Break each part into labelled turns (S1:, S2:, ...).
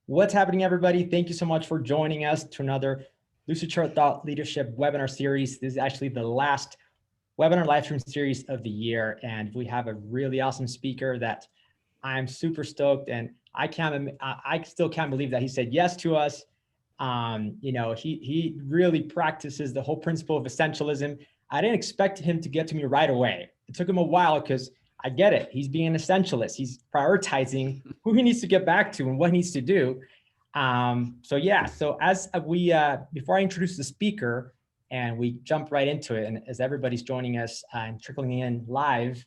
S1: What's happening, everybody? Thank you so much for joining us to another Lucid Chart Thought Leadership webinar series. This is actually the last webinar live stream series of the year, and we have a really awesome speaker that I'm super stoked, and I still can't believe that he said yes to us. He really practices the whole principle of essentialism. I didn't expect him to get to me right away. It took him a while because I get it. He's being an essentialist. He's prioritizing who he needs to get back to and what he needs to do. So as we, before I introduce the speaker and we jump right into it, and as everybody's joining us and trickling in live,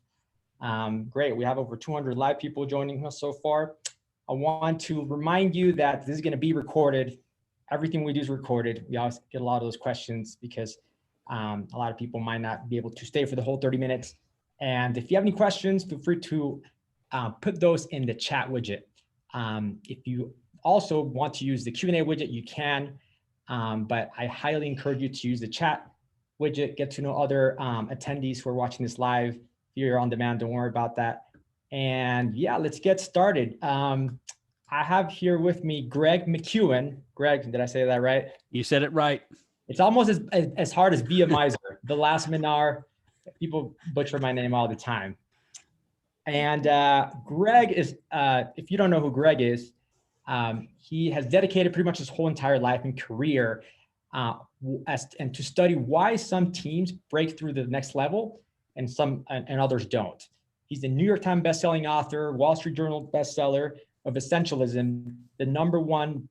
S1: great. We have over 200 live people joining us so far. I want to remind you that this is going to be recorded. Everything we do is recorded. We always get a lot of those questions because a lot of people might not be able to stay for the whole 30 minutes. And if you have any questions, feel free to put those in the chat widget. If you also want to use the Q&A widget, you can, but I highly encourage you to use the chat widget, get to know other attendees who are watching this live. If you're on demand, don't worry about that. And yeah, let's get started. I have here with me Greg McKeown. Greg, did I say that right?
S2: You said it right.
S1: It's almost as hard as Villamizar, the last Minar. People butcher my name all the time. And Greg is, if you don't know who Greg is, he has dedicated pretty much his whole entire life and career and to study why some teams break through the next level and others don't. He's the New York Times bestselling author, Wall Street Journal bestseller of Essentialism, the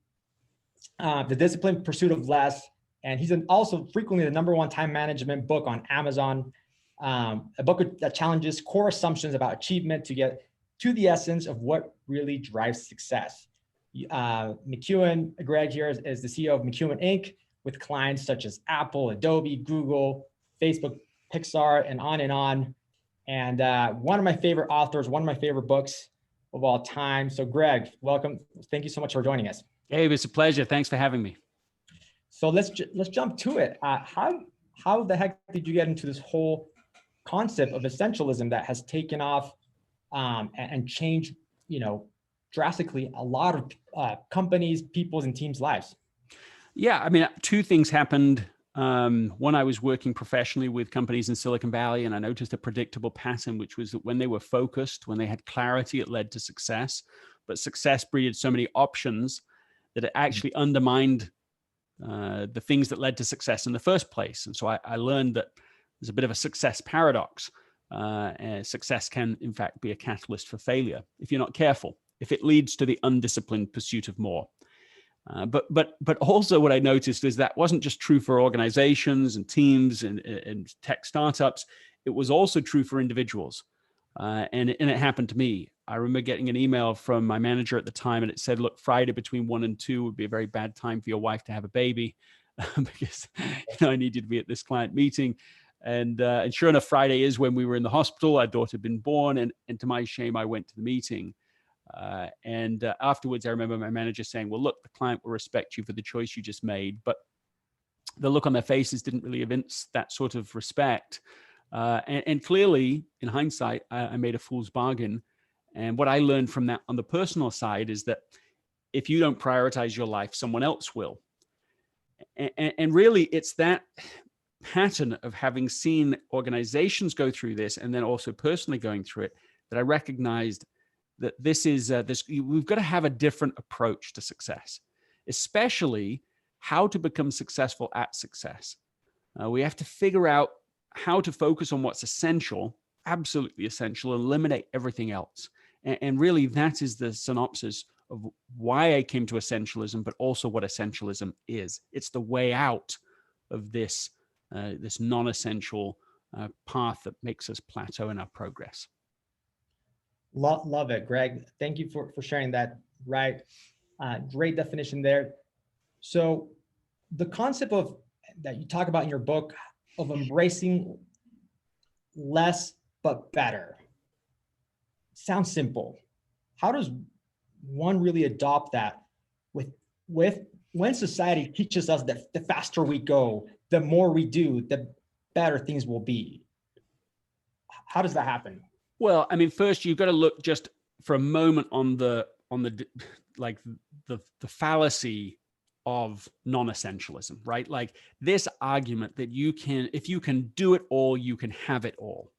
S1: disciplined pursuit of less. And he's also frequently the #1 time management book on Amazon. A book that challenges core assumptions about achievement to get to the essence of what really drives success. McKeown, Greg here is the CEO of McKeown Inc. with clients such as Apple, Adobe, Google, Facebook, Pixar, and on and on. And one of my favorite authors, one of my favorite books of all time. So Greg, welcome. Thank you so much for joining us.
S2: Gabe, it's a pleasure. Thanks for having me.
S1: So let's jump to it. How the heck did you get into this whole concept of essentialism that has taken off and changed, drastically a lot of companies, people's, and teams' lives?
S2: Yeah, I mean, two things happened. One, I was working professionally with companies in Silicon Valley, and I noticed a predictable pattern, which was that when they were focused, when they had clarity, it led to success. But success breeded so many options that it actually undermined the things that led to success in the first place. And so I learned that there's a bit of a success paradox. Success can, in fact, be a catalyst for failure if you're not careful, if it leads to the undisciplined pursuit of more. But also what I noticed is that wasn't just true for organizations and teams and tech startups. It was also true for individuals. And it happened to me. I remember getting an email from my manager at the time, and it said, look, Friday between 1 and 2 would be a very bad time for your wife to have a baby because I need you to be at this client meeting. And sure enough, Friday is when we were in the hospital. Our daughter had been born, and to my shame, I went to the meeting. Afterwards, I remember my manager saying, well, look, the client will respect you for the choice you just made. But the look on their faces didn't really evince that sort of respect. And clearly, in hindsight, I made a fool's bargain. And what I learned from that on the personal side is that if you don't prioritize your life, someone else will. And really, it's that pattern of having seen organizations go through this and then also personally going through it that I recognized that we've got to have a different approach to success, especially how to become successful at success. We have to figure out how to focus on what's essential, absolutely essential, and eliminate everything else. And really, that is the synopsis of why I came to essentialism, but also what essentialism is. It's the way out of this non-essential path that makes us plateau in our progress.
S1: Love it, Greg. Thank you for sharing that. Right. Great definition there. So the concept that you talk about in your book of embracing less but better sounds simple. How does one really adopt that with when society teaches us that the faster we go, the more we do, the better things will be? How does that happen?
S2: Well, I mean, first you've got to look just for a moment on the like the fallacy of non-essentialism, right? Like this argument that if you can do it all, you can have it all.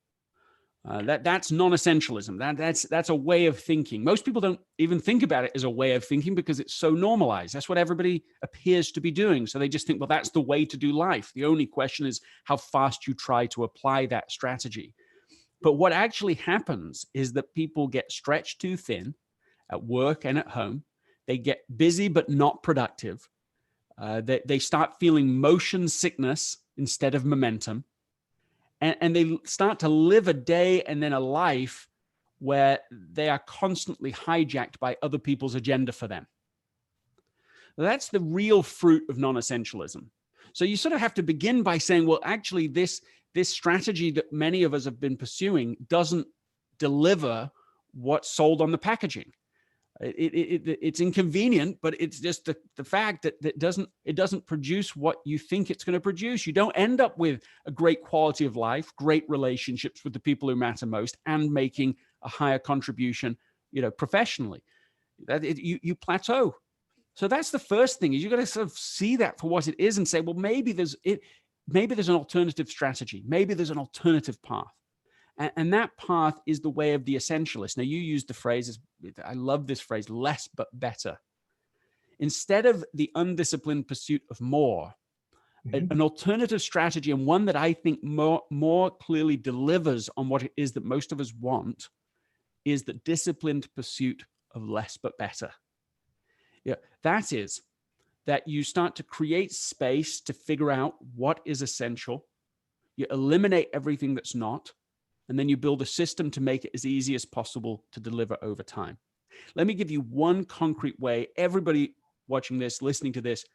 S2: That's non-essentialism. That's a way of thinking. Most people don't even think about it as a way of thinking because it's so normalized. That's what everybody appears to be doing. So they just think, well, that's the way to do life. The only question is how fast you try to apply that strategy. But what actually happens is that people get stretched too thin at work and at home. They get busy but not productive. They start feeling motion sickness instead of momentum. And they start to live a day and then a life where they are constantly hijacked by other people's agenda for them. That's the real fruit of non-essentialism. So you sort of have to begin by saying, well, actually, this strategy that many of us have been pursuing doesn't deliver what's sold on the packaging. It's inconvenient, but it's just the fact that it doesn't produce what you think it's going to produce. You don't end up with a great quality of life, great relationships with the people who matter most, and making a higher contribution, professionally. You plateau. So that's the first thing, is you got to sort of see that for what it is and say, well, maybe there's an alternative strategy. Maybe there's an alternative path. And that path is the way of the essentialist. Now, you used the phrase, I love this phrase, less but better. Instead of the undisciplined pursuit of more, an alternative strategy, and one that I think more clearly delivers on what it is that most of us want, is the disciplined pursuit of less but better. Yeah, that is that you start to create space to figure out what is essential. You eliminate everything that's not. And then you build a system to make it as easy as possible to deliver over time. Let me give you one concrete way everybody watching this, listening to this,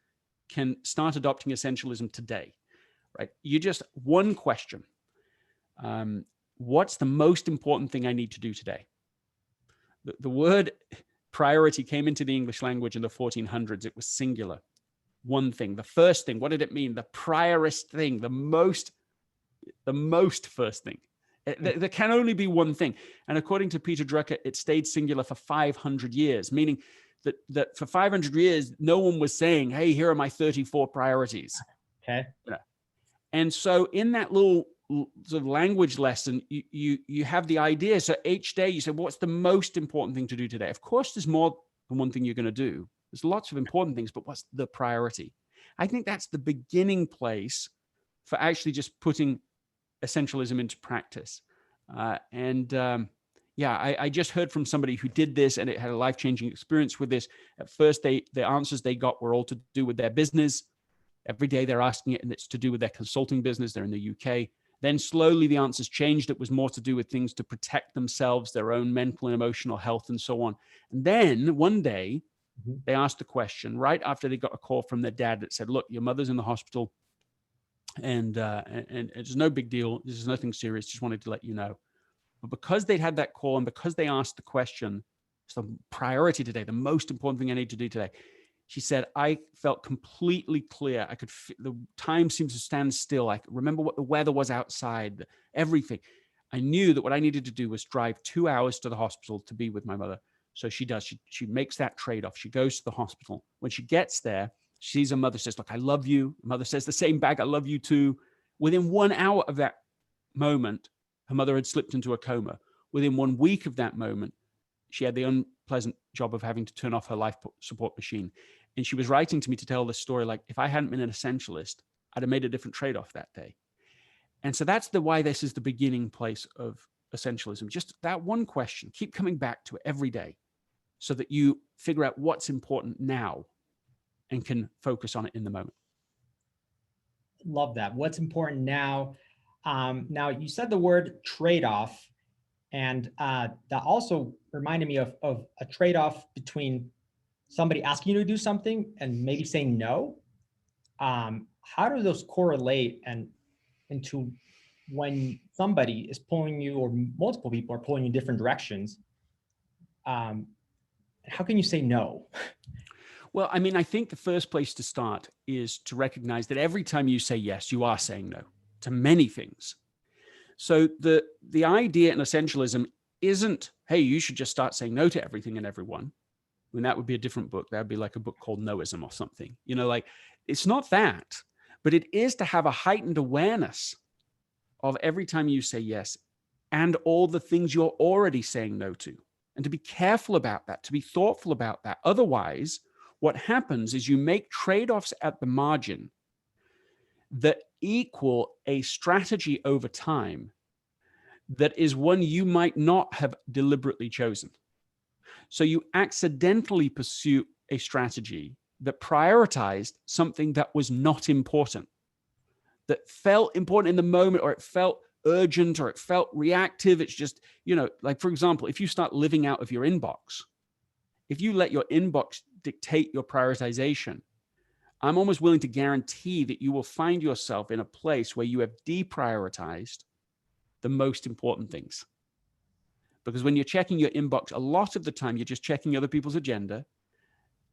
S2: can start adopting essentialism today, right? One question. What's the most important thing I need to do today? The word priority came into the English language in the 1400s. It was singular. One thing, the first thing. What did it mean? The priorest thing, the most first thing. There can only be one thing. And according to Peter Drucker, it stayed singular for 500 years, meaning that for 500 years, no one was saying, hey, here are my 34 priorities.
S1: Okay.
S2: And so in that little sort of language lesson, you have the idea. So each day you say, what's the most important thing to do today? Of course, there's more than one thing you're going to do. There's lots of important things, but what's the priority? I think that's the beginning place for actually just putting essentialism into practice. I just heard from somebody who did this and it had a life-changing experience with this. At first, the answers they got were all to do with their business. Every day they're asking it, and it's to do with their consulting business. They're in the UK. Then slowly the answers changed. It was more to do with things to protect themselves, their own mental and emotional health, and so on. And then one day they asked the question right after they got a call from their dad that said, look, your mother's in the hospital. And it's no big deal. This is nothing serious. Just wanted to let you know. But because they'd had that call and because they asked the question, it's the priority today, the most important thing I need to do today. She said, I felt completely clear. I could the time seemed to stand still. I could remember what the weather was outside, everything. I knew that what I needed to do was drive 2 hours to the hospital to be with my mother. So she does. She makes that trade-off. She goes to the hospital. When she gets there, she sees her mother, says, look, I love you. Mother says the same back, I love you too. Within 1 hour of that moment, her mother had slipped into a coma. Within 1 week of that moment, she had the unpleasant job of having to turn off her life support machine. And she was writing to me to tell this story, like, if I hadn't been an essentialist, I'd have made a different trade-off that day. And so that's why this is the beginning place of essentialism. Just that one question, keep coming back to it every day so that you figure out what's important now and can focus on it in the moment.
S1: Love that. What's important now? Now, you said the word trade-off, and that also reminded me of a trade-off between somebody asking you to do something and maybe saying no. How do those correlate and into when somebody is pulling you or multiple people are pulling you in different directions? How can you say no?
S2: Well, I mean, I think the first place to start is to recognize that every time you say yes, you are saying no to many things. So the idea in essentialism isn't, hey, you should just start saying no to everything and everyone. I mean, that would be a different book. That would be like a book called Noism or something. You know, like it's not that, but it is to have a heightened awareness of every time you say yes and all the things you're already saying no to, and to be careful about that, to be thoughtful about that. Otherwise, what happens is you make trade-offs at the margin that equal a strategy over time that is one you might not have deliberately chosen. So you accidentally pursue a strategy that prioritized something that was not important, that felt important in the moment, or it felt urgent, or it felt reactive. It's just, you know, like, for example, if you start living out of your inbox, if you let your inbox dictate your prioritization, I'm almost willing to guarantee that you will find yourself in a place where you have deprioritized the most important things. Because when you're checking your inbox, a lot of the time you're just checking other people's agenda,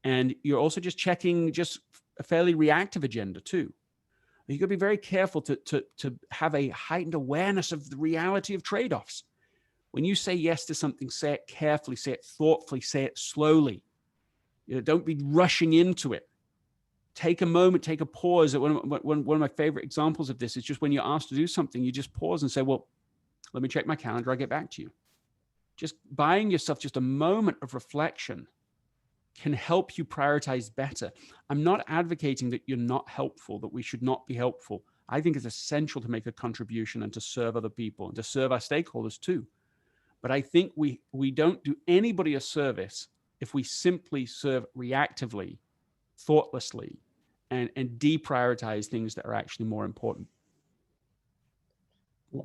S2: and you're also just checking just a fairly reactive agenda too. You got to be very careful to have a heightened awareness of the reality of trade-offs. When you say yes to something, say it carefully, say it thoughtfully, say it slowly. You know, don't be rushing into it. Take a moment, take a pause. One of my favorite examples of this is just when you're asked to do something, you just pause and say, well, let me check my calendar, I'll get back to you. Just buying yourself just a moment of reflection can help you prioritize better. I'm not advocating that you're not helpful, that we should not be helpful. I think it's essential to make a contribution and to serve other people and to serve our stakeholders too. But I think we don't do anybody a service if we simply serve reactively, thoughtlessly, and deprioritize things that are actually more important.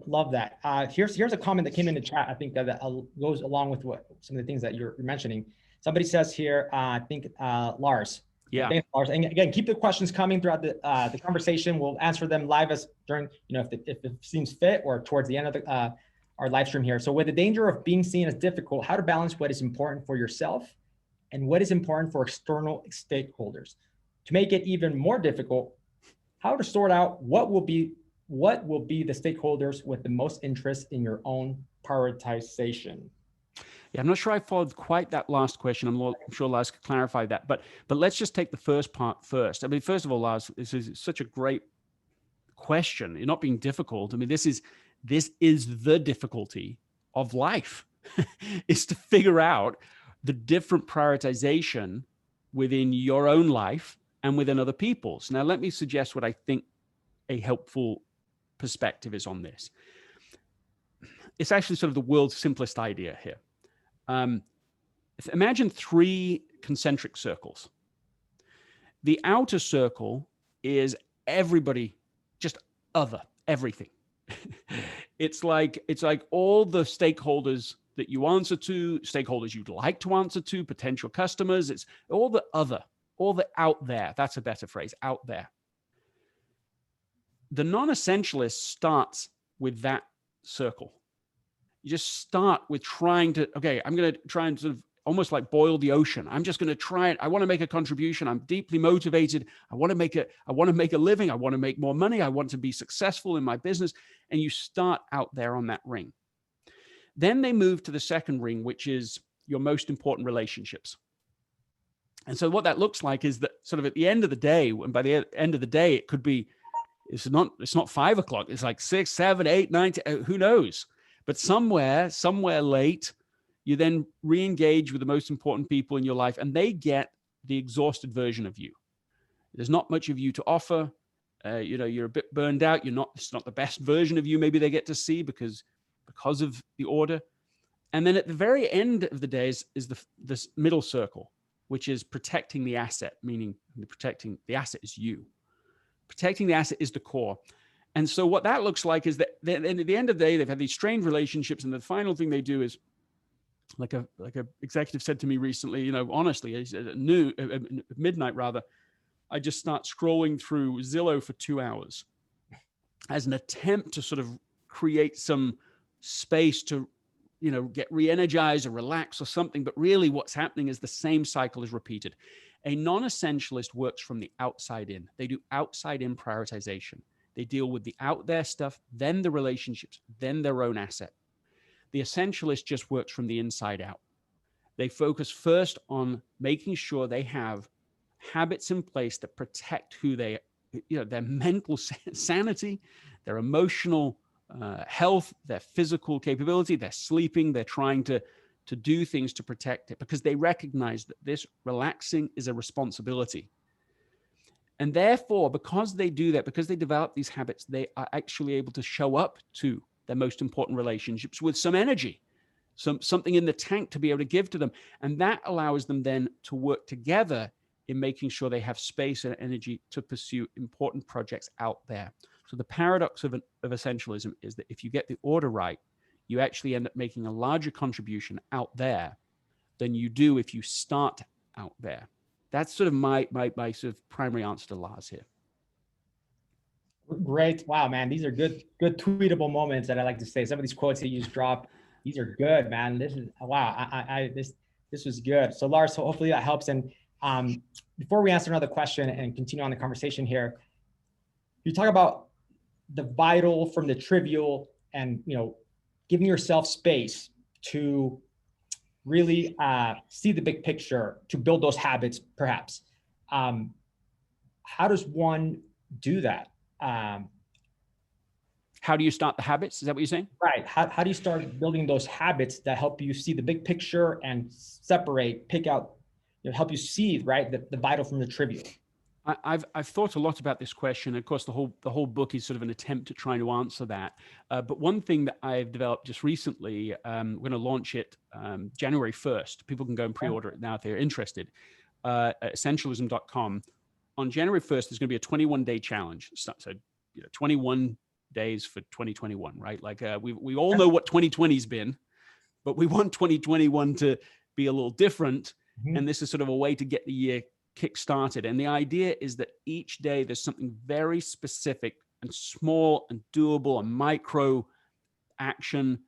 S1: Love that. Here's a comment that came in the chat. I think that goes along with what some of the things that you're mentioning. Somebody says here, I think Lars.
S2: Yeah.
S1: Thanks, Lars. And again, keep the questions coming throughout the conversation. We'll answer them live as during, you know, if it seems fit, or towards the end of our live stream here. So, with the danger of being seen as difficult, how to balance what is important for yourself and what is important for external stakeholders. To make it even more difficult, how to sort out what will be the stakeholders with the most interest in your own prioritization.
S2: Yeah, I'm not sure I followed quite that last question. I'm sure Lars could clarify that, but let's just take the first part first. I mean, first of all, Lars, this is such a great question. You're not being difficult. I mean, this is the difficulty of life, is to figure out the different prioritization within your own life and within other people's. Now, let me suggest what I think a helpful perspective is on this. It's actually sort of the world's simplest idea here. Imagine 3 concentric circles. The outer circle is everybody, just everything. It's like all the stakeholders that you answer to, stakeholders you'd like to answer to, potential customers. It's all the out there. That's a better phrase, out there. The non-essentialist starts with that circle. You just start with trying to, okay, I'm going to try and sort of almost like boil the ocean. I'm just going to try it. I want to make a contribution. I'm deeply motivated. I want to make a living. I want to make more money. I want to be successful in my business. And you start out there on that ring. Then they move to the second ring, which is your most important relationships. And so what that looks like is that sort of at the end of the day, and by the end of the day, it could be, it's not 5 o'clock. It's like 6, 7, 8, 9, 10, who knows? But somewhere late, you then re-engage with the most important people in your life, and they get the exhausted version of you. There's not much of you to offer. You're a bit burned out. It's not the best version of you maybe they get to see because of the order. And then at the very end of the day is this middle circle, which is protecting the asset, meaning protecting the asset is you. Protecting the asset is the core. And so what that looks like is that at the end of the day, they've had these strained relationships, and the final thing they do is, like a executive said to me recently, honestly, at midnight rather, I just start scrolling through Zillow for 2 hours as an attempt to sort of create some space to, get re-energized or relax or something. But really what's happening is the same cycle is repeated. A non-essentialist works from the outside in. They do outside in prioritization. They deal with the out there stuff, then the relationships, then their own asset. The essentialist just works from the inside out. They focus first on making sure they have habits in place that protect who they, their mental sanity, their emotional health, their physical capability, their sleeping. They're trying to do things to protect it because they recognize that this relaxing is a responsibility. And therefore, because they do that, because they develop these habits, they are actually able to show up to their most important relationships with some energy, something in the tank to be able to give to them. And that allows them then to work together in making sure they have space and energy to pursue important projects out there. So the paradox of essentialism is that if you get the order right, you actually end up making a larger contribution out there than you do if you start out there. That's sort of my sort of primary answer to Lars here.
S1: Great. Wow, man. These are good tweetable moments that I like to say. Some of these quotes that you just dropped, these are good, man. This is, wow. This was good. So Lars, so hopefully that helps. And before we answer another question and continue on the conversation here, you talk about the vital from the trivial and, giving yourself space to really see the big picture, to build those habits, perhaps. How does one do that?
S2: How do you start the habits? Is that what you're saying?
S1: Right. How do you start building those habits that help you see the big picture and pick out, help you see, right, the vital from the trivial?
S2: I've thought a lot about this question. Of course, the whole book is sort of an attempt at trying to answer that. But one thing that I've developed just recently, we're going to launch it January 1st. People can go and pre-order it now if they're interested. At essentialism.com. On January 1st, there's going to be a 21-day challenge. So 21 days for 2021, right? Like we all know what 2020's been, but we want 2021 to be a little different. Mm-hmm. And this is sort of a way to get the year kick-started. And the idea is that each day there's something very specific and small and doable and micro action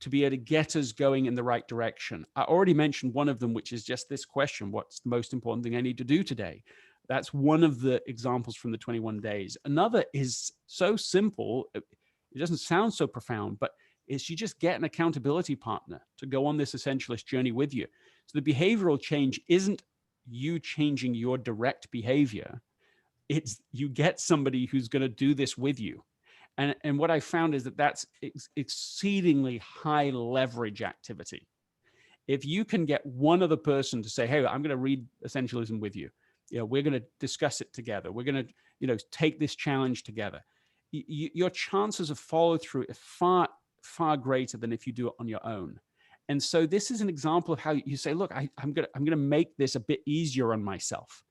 S2: to be able to get us going in the right direction. I already mentioned one of them, which is just this question: what's the most important thing I need to do today? That's one of the examples from the 21 days. Another is so simple, it doesn't sound so profound, but it's you just get an accountability partner to go on this essentialist journey with you. So the behavioral change isn't you changing your direct behavior. It's you get somebody who's going to do this with you. And what I found is that that's exceedingly high leverage activity. If you can get one other person to say, hey, I'm going to read Essentialism with you. We're going to discuss it together. We're going to, take this challenge together. Your chances of follow through are far, far greater than if you do it on your own. And so this is an example of how you say, look, I'm going to make this a bit easier on myself.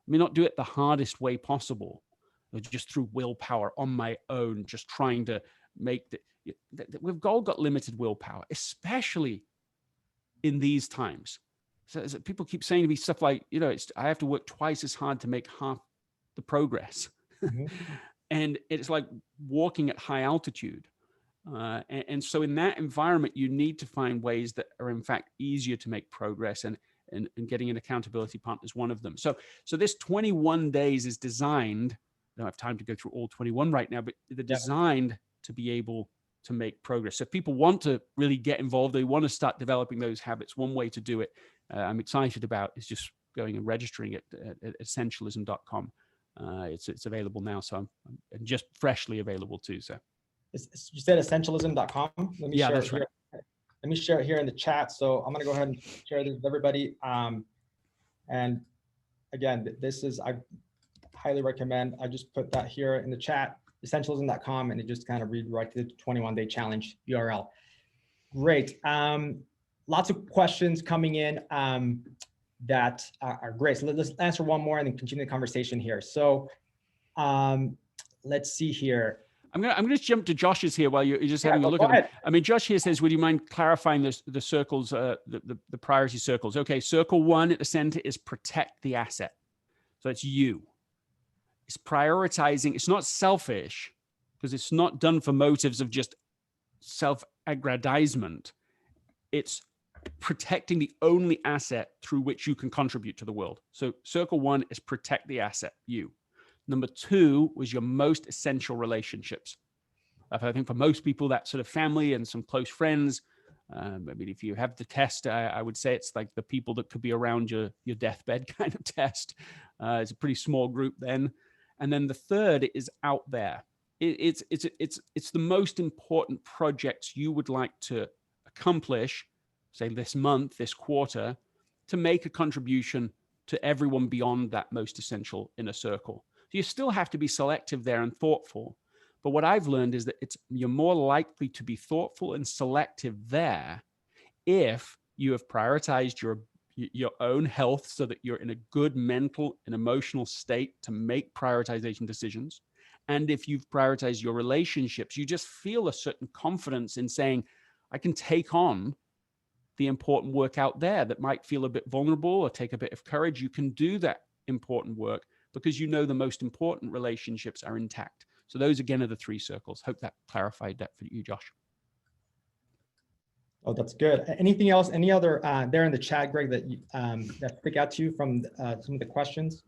S2: I may not do it the hardest way possible, just through willpower on my own, just trying to make we've all got limited willpower, especially in these times. So people keep saying to me stuff like, I have to work twice as hard to make half the progress. Mm-hmm. And it's like walking at high altitude. And so in that environment, you need to find ways that are in fact easier to make progress, and getting an accountability partner is one of them. So this 21 days is designed, I don't have time to go through all 21 right now, but they're designed to be able to make progress. So if people want to really get involved, they want to start developing those habits, one way to do it, I'm excited about, is just going and registering at essentialism.com. It's available now, so I'm just freshly available too. So
S1: you said essentialism.com. Let me share
S2: that's
S1: it
S2: right.
S1: Here. Let me share it here in the chat. So I'm going to go ahead and share this with everybody. And again, I highly recommend. I just put that here in the chat, essentialism.com, and it just kind of read right to the 21-day challenge URL. Great. Lots of questions coming in that are great. So let's answer one more and then continue the conversation here. So let's see here.
S2: I'm gonna jump to Josh's here while you're just having a look at them. I mean, Josh here says, would you mind clarifying the circles, the priority circles? Okay, circle 1 at the center is protect the asset. So it's you. It's prioritizing. It's not selfish, because it's not done for motives of just self-aggrandizement. It's protecting the only asset through which you can contribute to the world. So circle 1 is protect the asset, you. Number 2 was your most essential relationships. I think for most people, that's sort of family and some close friends. I mean, if you have the test, I would say it's like the people that could be around your deathbed kind of test. It's a pretty small group then. And then the third is out there. It's the most important projects you would like to accomplish, say this month, this quarter, to make a contribution to everyone beyond that most essential inner circle. So you still have to be selective there and thoughtful. But what I've learned is that you're more likely to be thoughtful and selective there if you have prioritized your own health so that you're in a good mental and emotional state to make prioritization decisions. And if you've prioritized your relationships, you just feel a certain confidence in saying, I can take on the important work out there that might feel a bit vulnerable or take a bit of courage. You can do that important work because you know the most important relationships are intact. So those, again, are the three circles. Hope that clarified that for you, Josh.
S1: Oh, that's good. Anything else? Any other there in the chat, Greg, that that stick out to you from some of the questions?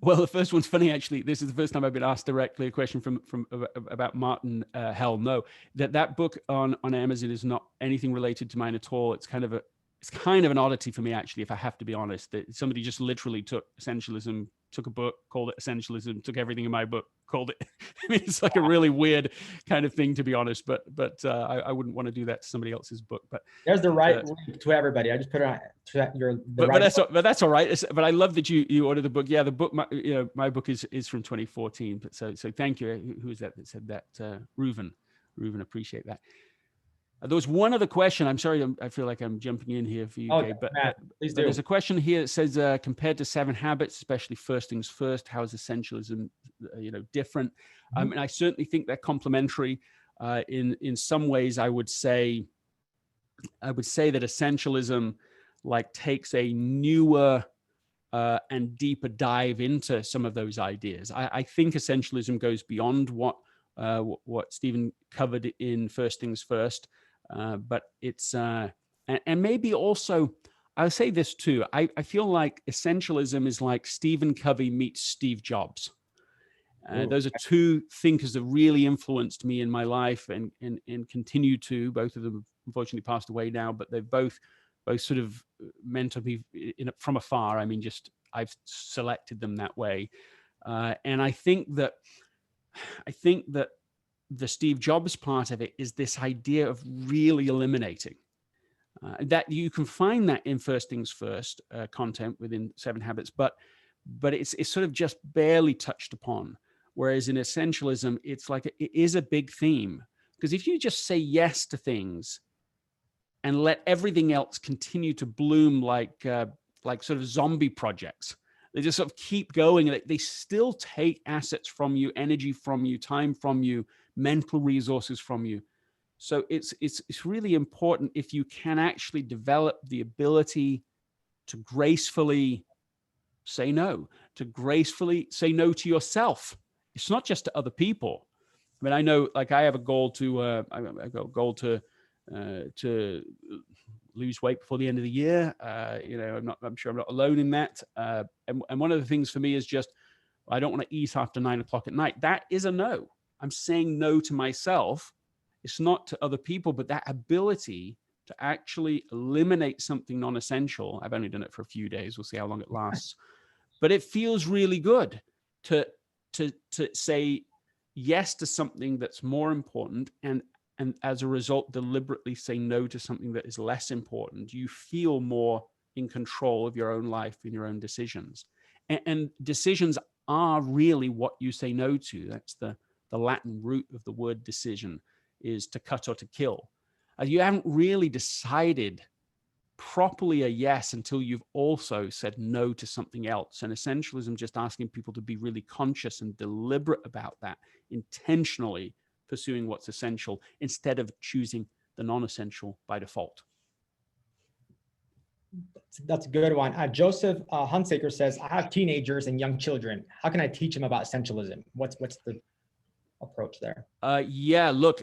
S2: Well, the first one's funny, actually. This is the first time I've been asked directly a question from about Martin Hell. No, that book on Amazon is not anything related to mine at all. It's kind of an oddity for me, actually, if I have to be honest. That somebody just literally took Essentialism, took a book, called it Essentialism, took everything in my book, called it. I mean, it's like a really weird kind of thing, to be honest. But I wouldn't want to do that to somebody else's book. But
S1: there's the right link to everybody. I just put it on to your.
S2: But that's all right. But I love that you ordered the book. Yeah, the book. My book is from 2014. But so thank you. Who is that said that? Reuven, appreciate that. There was one other question. I'm sorry, I feel like I'm jumping in here for you, Gabe. But there's a question here that says, compared to 7 Habits, especially First Things First, how is Essentialism, different?
S1: Mm-hmm.
S2: And I certainly think they're complementary. In some ways, I would say that Essentialism takes a newer and deeper dive into some of those ideas. I think Essentialism goes beyond what Stephen covered in First Things First. But it's, and maybe also, I'll say this too. I feel like Essentialism is like Stephen Covey meets Steve Jobs. Those are two thinkers that really influenced me in my life and continue to. Both of them unfortunately passed away now, but they've both sort of mentored me from afar. I mean, just I've selected them that way. And I think that the Steve Jobs part of it is this idea of really eliminating. That you can find that in First Things First content within 7 Habits, but it's sort of just barely touched upon. Whereas in Essentialism, it's like it is a big theme, because if you just say yes to things and let everything else continue to bloom like sort of zombie projects, they just sort of keep going. They still take assets from you, energy from you, time from you, mental resources from you. So it's really important if you can actually develop the ability to gracefully say no, to gracefully say no to yourself. It's not just to other people. I mean, I know, like, I have a goal to lose weight before the end of the year. I'm sure I'm not alone in that. And one of the things for me is just, I don't want to eat after 9 o'clock at night. That is a no. I'm saying no to myself. It's not to other people, but that ability to actually eliminate something non-essential. I've only done it for a few days. We'll see how long it lasts. But it feels really good to say yes to something that's more important, and as a result, deliberately say no to something that is less important. You feel more in control of your own life and your own decisions. And decisions are really what you say no to. That's the Latin root of the word decision, is to cut or to kill. You haven't really decided properly a yes until you've also said no to something else. And Essentialism just asking people to be really conscious and deliberate about that, intentionally pursuing what's essential instead of choosing the non-essential by default.
S1: That's a good one. Joseph Hunsaker says, I have teenagers and young children. How can I teach them about Essentialism? What's the approach there?
S2: Yeah, look,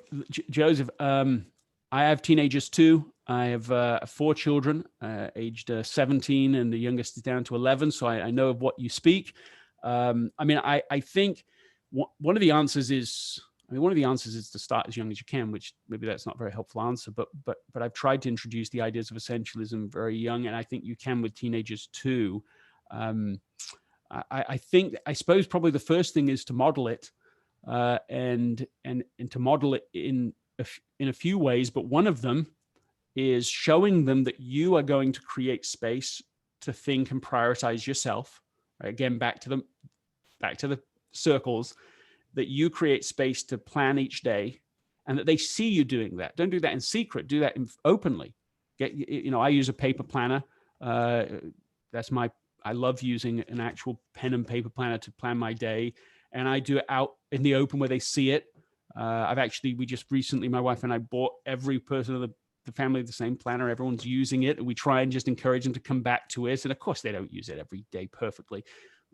S2: Joseph, I have teenagers too. I have 4 children, aged 17, and the youngest is down to 11. So I know of what you speak. I mean, I think one of the answers is, I mean, one of the answers is to start as young as you can, which maybe that's not a very helpful answer, but I've tried to introduce the ideas of essentialism very young, and I think you can with teenagers too. I suppose probably the first thing is to model it, and to model it in a few ways, but one of them is showing them that you are going to create space to think and prioritize yourself. Right? Again, back to the circles, that you create space to plan each day, and that they see you doing that. Don't do that in secret. Do that openly. I use a paper planner. I love using an actual pen and paper planner to plan my day, and I do it out in the open where they see it. We just recently, my wife and I bought every person of the family the same planner. Everyone's using it. And we try and just encourage them to come back to it. And of course, they don't use it every day perfectly,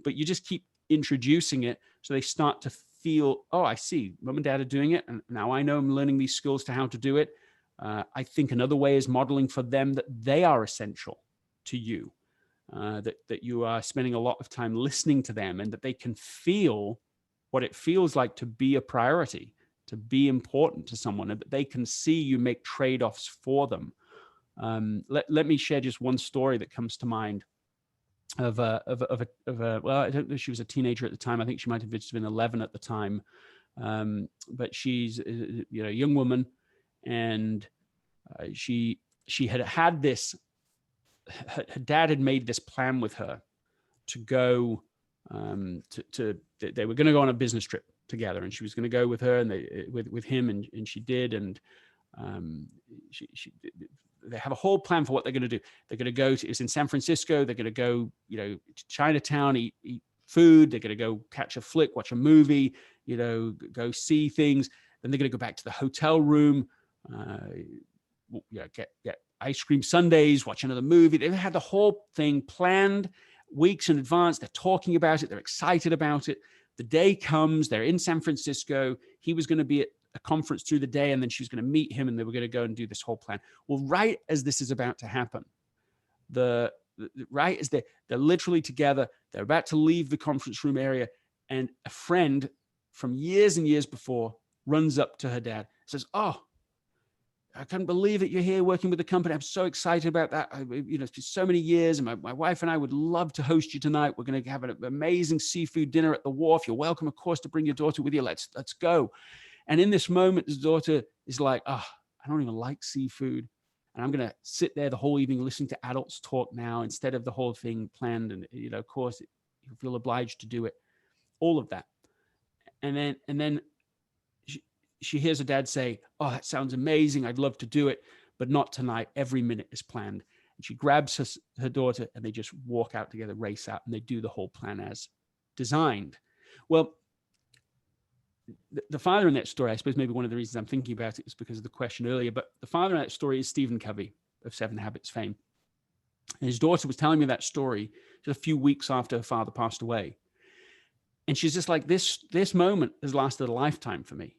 S2: but you just keep introducing it so they start to feel, oh, I see, mom and dad are doing it, and now I know I'm learning these skills to how to do it. I think another way is modeling for them that they are essential to you, that you are spending a lot of time listening to them, and that they can feel what it feels like to be a priority, to be important to someone, and that they can see you make trade-offs for them. Let me share just one story that comes to mind of a well, I don't know if she was a teenager at the time. I think she might have just been 11 at the time. But she's a young woman, and she had this. Her dad had made this plan with her to go they were going to go on a business trip together, and she was going to go with her and with him, and she did, and they have a whole plan for what they're going to do. They're going to go to, it's in San Francisco. They're going to go, to Chinatown, eat food. They're going to go catch a flick, watch a movie, go see things. Then they're going to go back to the hotel room, get ice cream sundaes, watch another movie. They had the whole thing planned weeks in advance. They're talking about it. They're excited about it. The day comes, they're in San Francisco. He was going to be at a conference through the day, and then she was going to meet him, and they were going to go and do this whole plan. Well, right as this is about to happen, right as they're literally together, they're about to leave the conference room area, and a friend from years and years before runs up to her dad, says, "Oh, I can't believe that you're here working with the company. I'm so excited about that. It's been so many years, and my wife and I would love to host you tonight. We're going to have an amazing seafood dinner at the wharf. You're welcome, of course, to bring your daughter with you. Let's go." And in this moment, his daughter is like, "Oh, I don't even like seafood. And I'm going to sit there the whole evening listening to adults talk now instead of the whole thing planned. And, of course, you feel obliged to do it." All of that. And then she hears her dad say, "Oh, that sounds amazing. I'd love to do it, but not tonight. Every minute is planned." And she grabs her daughter, and they just walk out together, race out, and they do the whole plan as designed. Well, the father in that story, I suppose maybe one of the reasons I'm thinking about it is because of the question earlier, but the father in that story is Stephen Covey of 7 Habits fame. And his daughter was telling me that story just a few weeks after her father passed away. And she's just like, this moment has lasted a lifetime for me.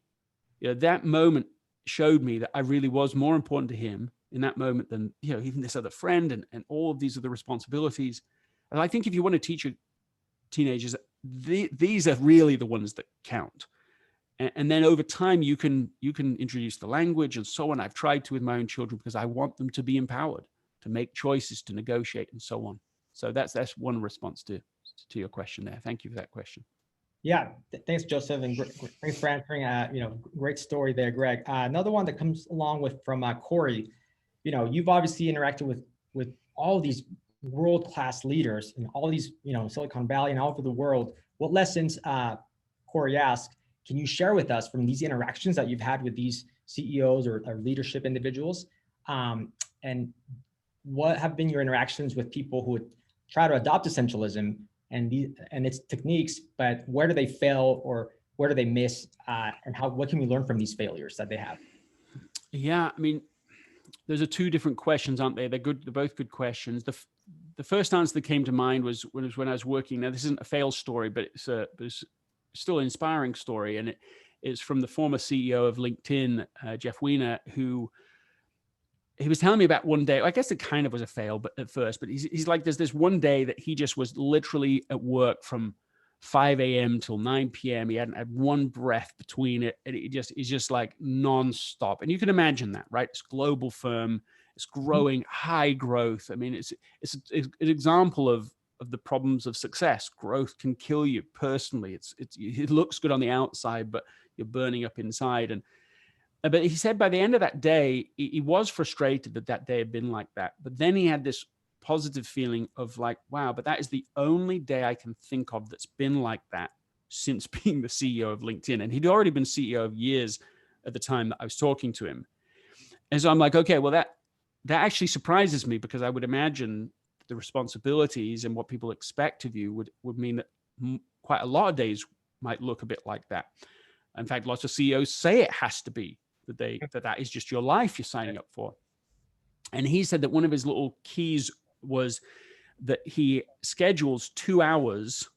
S2: That moment showed me that I really was more important to him in that moment than, even this other friend and all of these other responsibilities. And I think if you want to teach your teenagers, these are really the ones that count. And then over time, you can introduce the language and so on. I've tried to with my own children because I want them to be empowered, to make choices, to negotiate, and so on. So that's one response to your question there. Thank you for that question.
S1: Yeah, thanks, Joseph, and thanks for answering. Great story there, Greg. Another one that comes along from Corey. You've obviously interacted with all these world-class leaders and all these, Silicon Valley and all over the world. What lessons, Corey asked, can you share with us from these interactions that you've had with these CEOs or leadership individuals? And what have been your interactions with people who would try to adopt essentialism and its techniques, but where do they fail or where do they miss, and what can we learn from these failures that they have? Yeah,
S2: I mean, those are two different questions, aren't they? They're good. They're both good questions. The first answer that came to mind was when I was working. Now, this isn't a fail story, but it's still an inspiring story, and it's from the former CEO of LinkedIn, Jeff Weiner, who he was telling me about one day. I guess it kind of was a fail, but at first, but he's like, there's this one day that he just was literally at work from 5 a.m. till 9 p.m. He hadn't had one breath between it. And it's just like nonstop. And you can imagine that, right? It's a global firm. It's growing, high growth. I mean, it's an example of the problems of success. Growth can kill you personally. It looks good on the outside, but you're burning up inside. But he said by the end of that day, he was frustrated that day had been like that. But then he had this positive feeling of like, wow, but that is the only day I can think of that's been like that since being the CEO of LinkedIn. And he'd already been CEO of years at the time that I was talking to him. And so I'm like, okay, well, that actually surprises me, because I would imagine the responsibilities and what people expect of you would mean that quite a lot of days might look a bit like that. In fact, lots of CEOs say it has to be that is just your life you're signing up for. And he said that one of his little keys was that he schedules 2 hours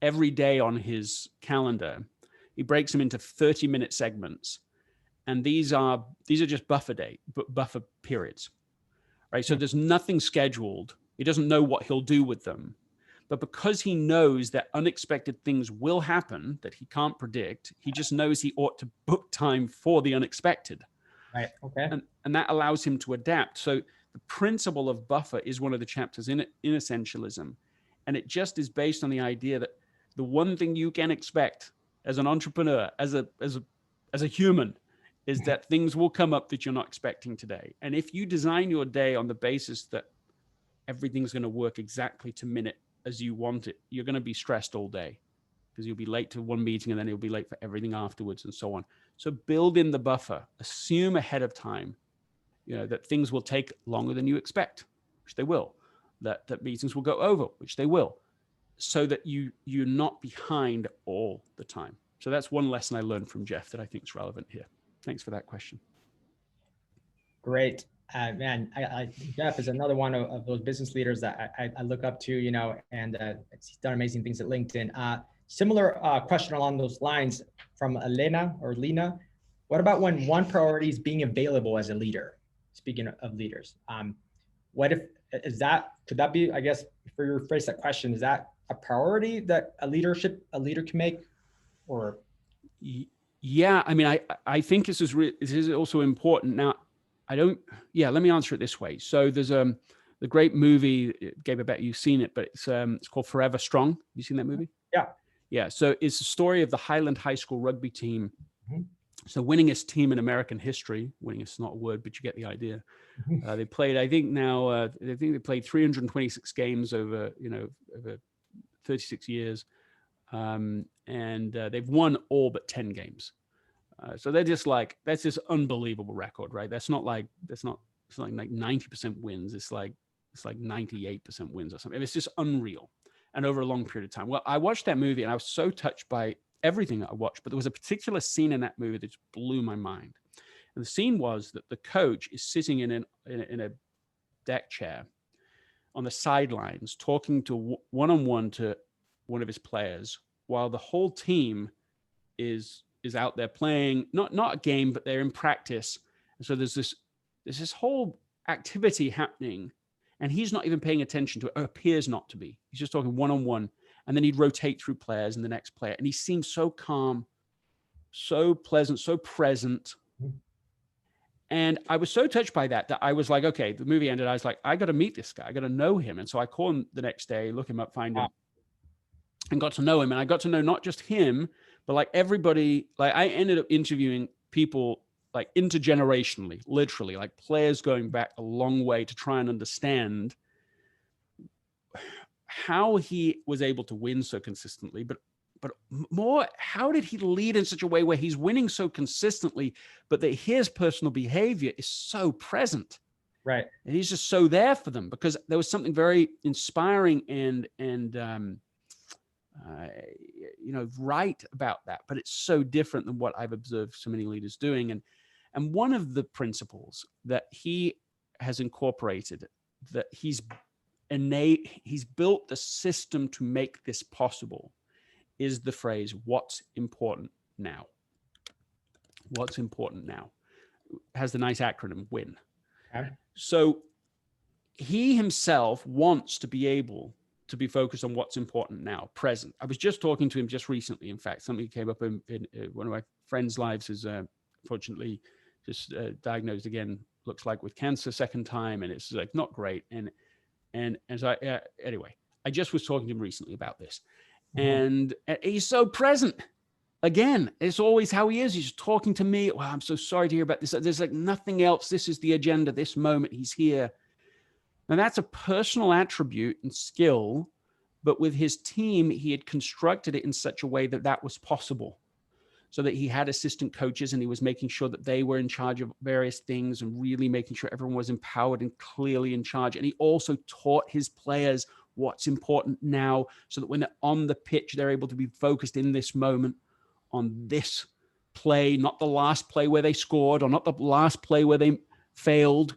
S2: every day on his calendar. He breaks them into 30-minute segments. And these are just buffer periods, right? So there's nothing scheduled. He doesn't know what he'll do with them. But because he knows that unexpected things will happen that he can't predict, he just knows he ought to book time for the unexpected.
S1: Right. Okay.
S2: And that allows him to adapt. So the principle of buffer is one of the chapters in Essentialism. And it just is based on the idea that the one thing you can expect as an entrepreneur, as a human, is that things will come up that you're not expecting today. And if you design your day on the basis that everything's going to work exactly to minute as you want it, you're going to be stressed all day, because you'll be late to one meeting and then you'll be late for everything afterwards and so on. So build in the buffer, assume ahead of time, that things will take longer than you expect, which they will, that meetings will go over, which they will, so that you're not behind all the time. So that's one lesson I learned from Jeff that I think is relevant here. Thanks for that question.
S1: Great. Man, Jeff is another one of those business leaders that I look up to, and he's done amazing things at LinkedIn. Similar question along those lines from Lena. What about when one priority is being available as a leader? Speaking of leaders, what if could that be, I guess, for your phrase that question, is that a priority that a leader can make? Or
S2: yeah, I mean, I think this is also important. Now, let me answer it this way. So there's the great movie, Gabe, I bet you've seen it, but it's called Forever Strong. Have you seen that movie? Yeah. So it's a story of the Highland High School rugby team. Mm-hmm. So winningest team in American history. Winningest is not a word, but you get the idea. They played, I think they played 326 games over 36 years. And they've won all but 10 games. So they're just like, that's this unbelievable record, right? It's not like 90% wins. It's like 98% wins or something. It's just unreal. And over a long period of time. Well, I watched that movie and I was so touched by everything that I watched, but there was a particular scene in that movie that just blew my mind. And the scene was that the coach is sitting in a deck chair on the sidelines, talking to one-on-one to one of his players, while the whole team is out there playing, not a game, but they're in practice. And so there's this whole activity happening, and he's not even paying attention to it, or appears not to be. He's just talking one-on-one, and then he'd rotate through players and the next player. And he seemed so calm, so pleasant, so present. And I was so touched by that I was like, okay, the movie ended. I was like, I got to meet this guy. I got to know him. And so I called him the next day, look him up, find him, and got to know him. And I got to know not just him, but like everybody. Like I ended up interviewing people like intergenerationally, literally, like players going back a long way to try and understand how he was able to win so consistently, but more, how did he lead in such a way where he's winning so consistently, but that his personal behavior is so present,
S1: right?
S2: And he's just so there for them, because there was something very inspiring and right about that. But it's so different than what I've observed so many leaders doing. And one of the principles that he has incorporated, that he's built the system to make this possible, is the phrase, what's important now? What's important now? Has the nice acronym WIN. Okay. So he himself wants to be able to be focused on what's important now, present. I was just talking to him just recently. In fact, something came up in one of my friends' lives is fortunately just diagnosed again, looks like with cancer, second time, and it's like not great. And as anyway, I just was talking to him recently about this, and he's so present. Again, it's always how he is. He's talking to me. Well, I'm so sorry to hear about this. There's like nothing else. This is the agenda. This moment, he's here. Now, that's a personal attribute and skill, but with his team, he had constructed it in such a way that that was possible, so that he had assistant coaches and he was making sure that they were in charge of various things and really making sure everyone was empowered and clearly in charge. And he also taught his players what's important now, so that when they're on the pitch, they're able to be focused in this moment on this play, not the last play where they scored, or not the last play where they failed,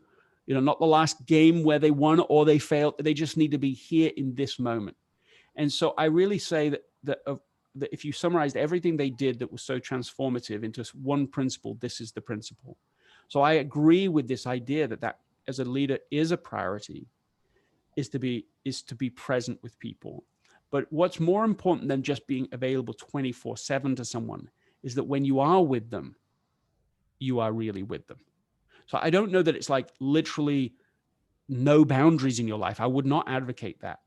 S2: not the last game where they won or they failed. They just need to be here in this moment. And so I really say that if you summarized everything they did that was so transformative into one principle, this is the principle. So I agree with this idea that as a leader is a priority, is to be present with people. But what's more important than just being available 24/7 to someone is that when you are with them, you are really with them. So I don't know that it's like literally no boundaries in your life. I would not advocate that.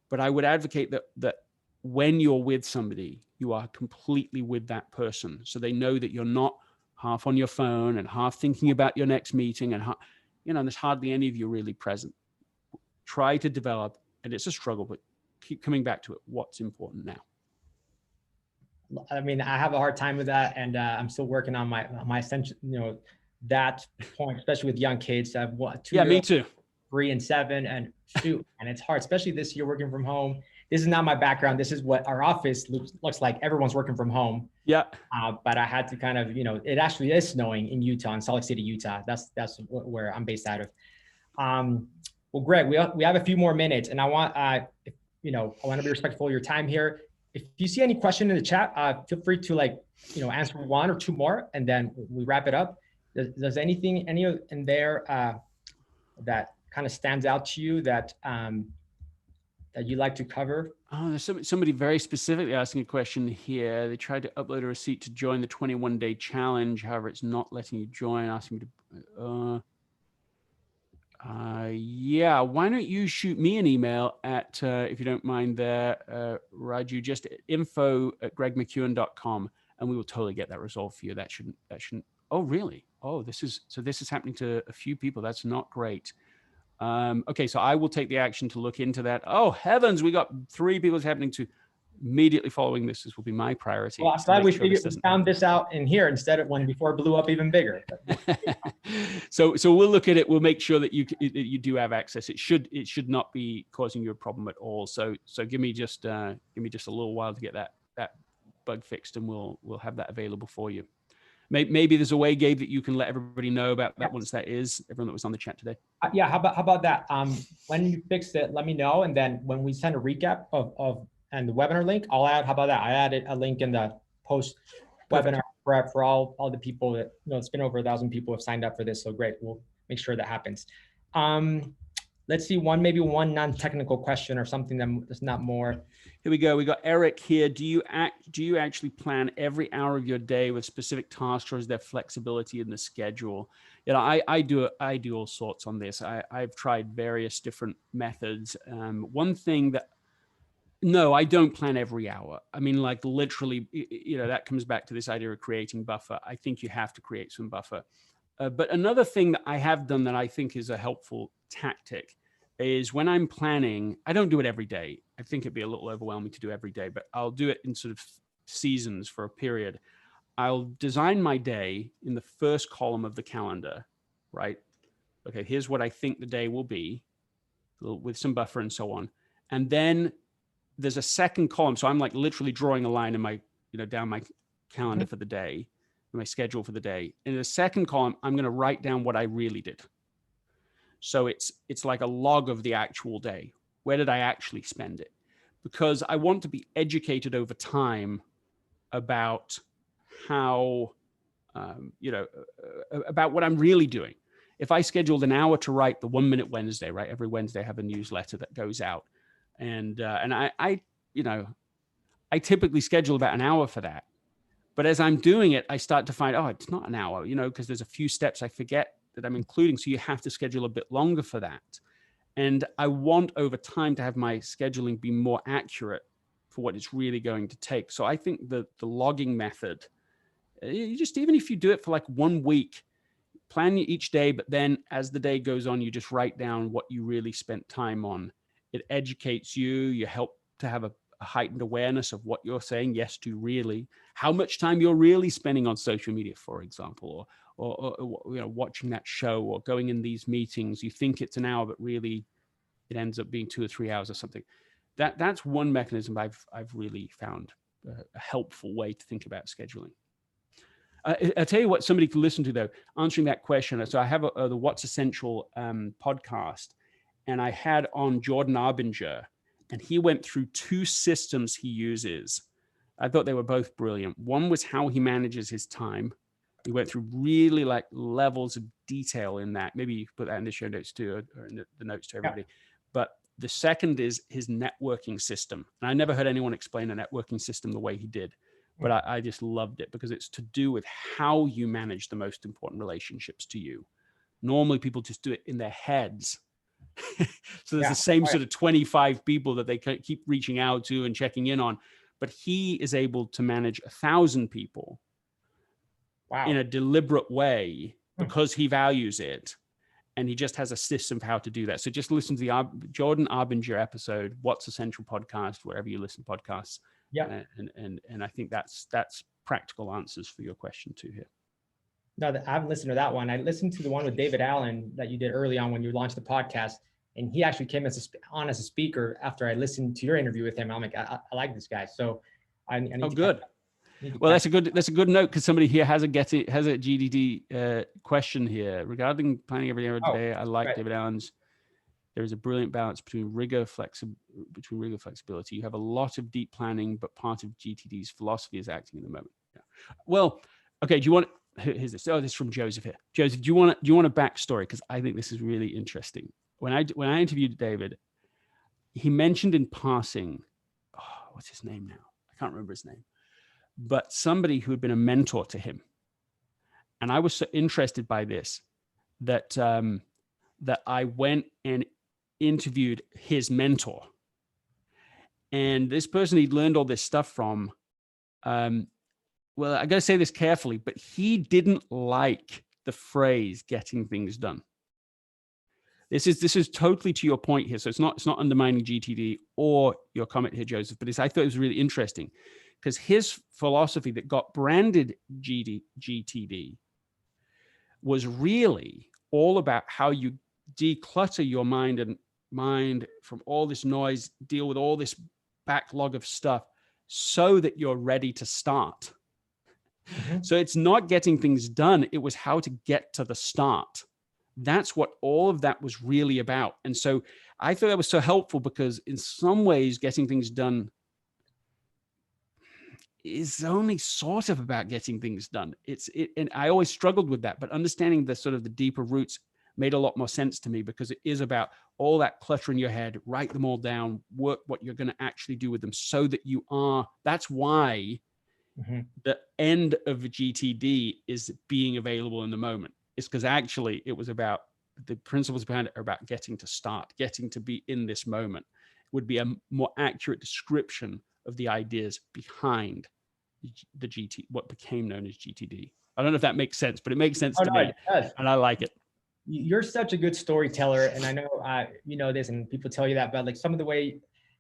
S2: But I would advocate that when you're with somebody, you are completely with that person. So they know that you're not half on your phone and half thinking about your next meeting, and there's hardly any of you really present. Try to develop, and it's a struggle, but keep coming back to it. What's important now?
S1: I mean, I have a hard time with that, and I'm still working on my essential, that point, especially with young kids. I have two.
S2: Yeah, me too.
S1: 3 and 7, and shoot, and it's hard, especially this year working from home. This is not my background. This is what our office looks like. Everyone's working from home.
S2: Yeah.
S1: But I had to kind of, it actually is snowing in Utah, in Salt Lake City, Utah. That's where I'm based out of. Well, Greg, we have a few more minutes, and I want to be respectful of your time here. If you see any question in the chat, feel free to answer one or two more, and then we wrap it up. Does any in there that kind of stands out to you that you'd like to cover?
S2: Oh, there's somebody very specifically asking a question here. They tried to upload a receipt to join the 21-day challenge. However, it's not letting you join, asking me to, yeah, why don't you shoot me an email at, if you don't mind there, Raju, just info@gregmckeown.com, and we will totally get that resolved for you. That shouldn't, oh, really? Oh, this is happening to a few people. That's not great. Okay, so I will take the action to look into that. Oh, heavens, we got 3 people it's happening to. Immediately following this will be my priority.
S1: Well, I'm glad we found this out in here instead of before it blew up even bigger.
S2: So we'll look at it. We'll make sure that you do have access. It should not be causing you a problem at all. So give me just a little while to get that bug fixed, and we'll have that available for you. Maybe there's a way, Gabe, that you can let everybody know about that once that is, everyone that was on the chat today.
S1: Yeah, how about that? When you fix it, let me know, and then when we send a recap of and the webinar link, I'll add. How about that? I added a link in the post webinar prep for all the people that it's been over 1,000 people have signed up for this. So great, we'll make sure that happens. Let's see maybe one non-technical question or something that's not more.
S2: Here we go. We got Eric here. Do you actually plan every hour of your day with specific tasks, or is there flexibility in the schedule? I do all sorts on this. I've tried various different methods. One thing that, no, I don't plan every hour. I mean, like literally, that comes back to this idea of creating buffer. I think you have to create some buffer. But another thing that I have done that I think is a helpful tactic is when I'm planning, I don't do it every day. I think it'd be a little overwhelming to do every day, but I'll do it in sort of seasons for a period. I'll design my day in the first column of the calendar, right? Okay, here's what I think the day will be with some buffer and so on. And then there's a second column. So I'm like literally drawing a line in my, down my calendar for the day, my schedule for the day. In the second column, I'm going to write down what I really did. So it's like a log of the actual day. Where did I actually spend it? Because I want to be educated over time about how, about what I'm really doing. If I scheduled an hour to write the 1 Minute Wednesday, right? Every Wednesday I have a newsletter that goes out. And I you know, I typically schedule about an hour for that. But as I'm doing it, I start to find, oh, it's not an hour, you know, because there's a few steps I forget that I'm including. So you have to schedule a bit longer for that. And I want over time to have my scheduling be more accurate for what it's really going to take. So I think the logging method, you just, even if you do it for like 1 week, plan each day, but then as the day goes on, you just write down what you really spent time on. It educates you, you help to have a heightened awareness of what you're saying yes to, really, how much time you're really spending on social media, for example, or you know, watching that show or going in these meetings. You think it's an hour, but really it ends up being 2 or 3 hours or something. That's one mechanism I've really found a helpful way to think about scheduling. I'll tell you what somebody can listen to, though, answering that question. So I have the What's Essential podcast, and I had on Jordan Arbinger, and he went through 2 systems he uses. I thought they were both brilliant. One was how he manages his time. He went through really like levels of detail in that. Maybe you put that in the show notes too, or in the notes to everybody. Yeah. But the second is his networking system. And I never heard anyone explain a networking system the way he did. But I just loved it because it's to do with how you manage the most important relationships to you. Normally people just do it in their heads. So there's the same sort of 25 people that they keep reaching out to and checking in on, but he is able to manage 1,000 people in a deliberate way because he values it. And he just has a system for how to do that. So just listen to the Jordan Arbinger episode, What's Essential podcast, wherever you listen to podcasts. Yeah. And I think that's practical answers for your question too here.
S1: No, I haven't listened to that one. I listened to the one with David Allen that you did early on when you launched the podcast. And he actually came as a speaker after I listened to your interview with him. I'm like, I like this guy. So I need to
S2: good. Well, that's a good note, because somebody here has a GDD question here regarding planning every hour of the day. I like David Allen's. There is a brilliant balance between rigor flexibility. You have a lot of deep planning, but part of GTD's philosophy is acting in the moment. Yeah. Well, okay. Do you want? Here's this. Oh, this is from Joseph here. Joseph, do you want a backstory? Because I think this is really interesting. When I interviewed David, he mentioned in passing, what's his name now? I can't remember his name, but somebody who had been a mentor to him. And I was so interested by this that that I went and interviewed his mentor. And this person he'd learned all this stuff from, well, I got to say this carefully, but he didn't like the phrase "getting things done." This is totally to your point here. So it's not undermining GTD or your comment here, Joseph, but I thought it was really interesting because his philosophy that got branded GTD was really all about how you declutter your mind from all this noise, deal with all this backlog of stuff so that you're ready to start. Mm-hmm. So it's not getting things done. It was how to get to the start. That's what all of that was really about. And so I thought that was so helpful because in some ways getting things done is only sort of about getting things done. And I always struggled with that, but understanding the sort of the deeper roots made a lot more sense to me because it is about all that clutter in your head, write them all down, work what you're going to actually do with them so that that's why the end of GTD is being available in the moment. It's because actually it was about the principles behind it are about getting to start, getting to be in this moment. It would be a more accurate description of the ideas behind the what became known as GTD. I don't know if that makes sense, but it makes sense to me, and I like it.
S1: You're such a good storyteller, and I know you know this, and people tell you that, but like some of the way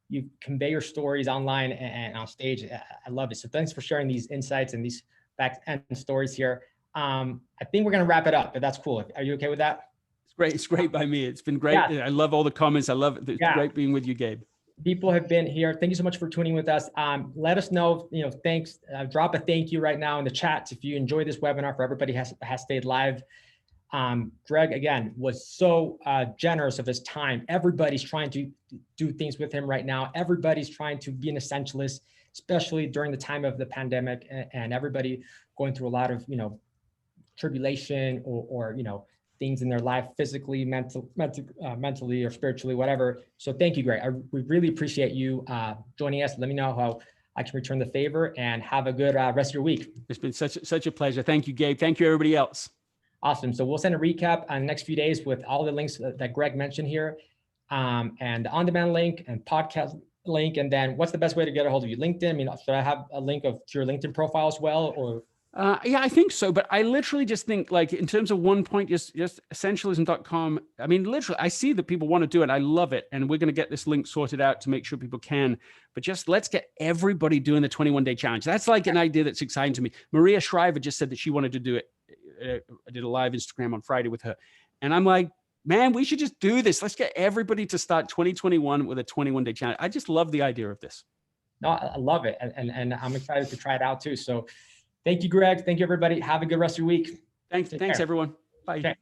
S1: you convey your stories online and on stage, I love it. So thanks for sharing these insights and these facts and stories here. I think we're gonna wrap it up, but that's cool. Are you okay with that?
S2: It's great. It's great by me. It's been great. Yeah. I love all the comments. I love it. It's great being with you, Gabe.
S1: People have been here. Thank you so much for tuning with us. Let us know, thanks. Drop a thank you right now in the chats if you enjoyed this webinar. For everybody has stayed live. Greg, again, was so generous of his time. Everybody's trying to do things with him right now. Everybody's trying to be an essentialist, especially during the time of the pandemic, and everybody going through a lot of, tribulation or things in their life, physically, mentally, or spiritually, whatever. So thank you, Greg. We really appreciate you joining us. Let me know how I can return the favor, and have a good rest of your week. It's
S2: been such a pleasure. Thank you, Gabe. Thank you, everybody else.
S1: Awesome. So we'll send a recap on the next few days with all the links that Greg mentioned here, and the on-demand link and podcast link. And then what's the best way to get a hold of you? LinkedIn? I mean, should I have a link to your LinkedIn profile as well, or?
S2: Yeah, I think so. But I literally just think, like, in terms of one point, just essentialism.com. I mean, literally, I see that people want to do it. I love it. And we're going to get this link sorted out to make sure people can. But just let's get everybody doing the 21-day challenge. That's like an idea that's exciting to me. Maria Shriver just said that she wanted to do it. I did a live Instagram on Friday with her. And I'm like, man, we should just do this. Let's get everybody to start 2021 with a 21-day challenge. I just love the idea of this.
S1: No, I love it. And I'm excited to try it out too. So thank you, Greg. Thank you, everybody. Have a good rest of your week.
S2: Thanks, everyone. Bye. Okay.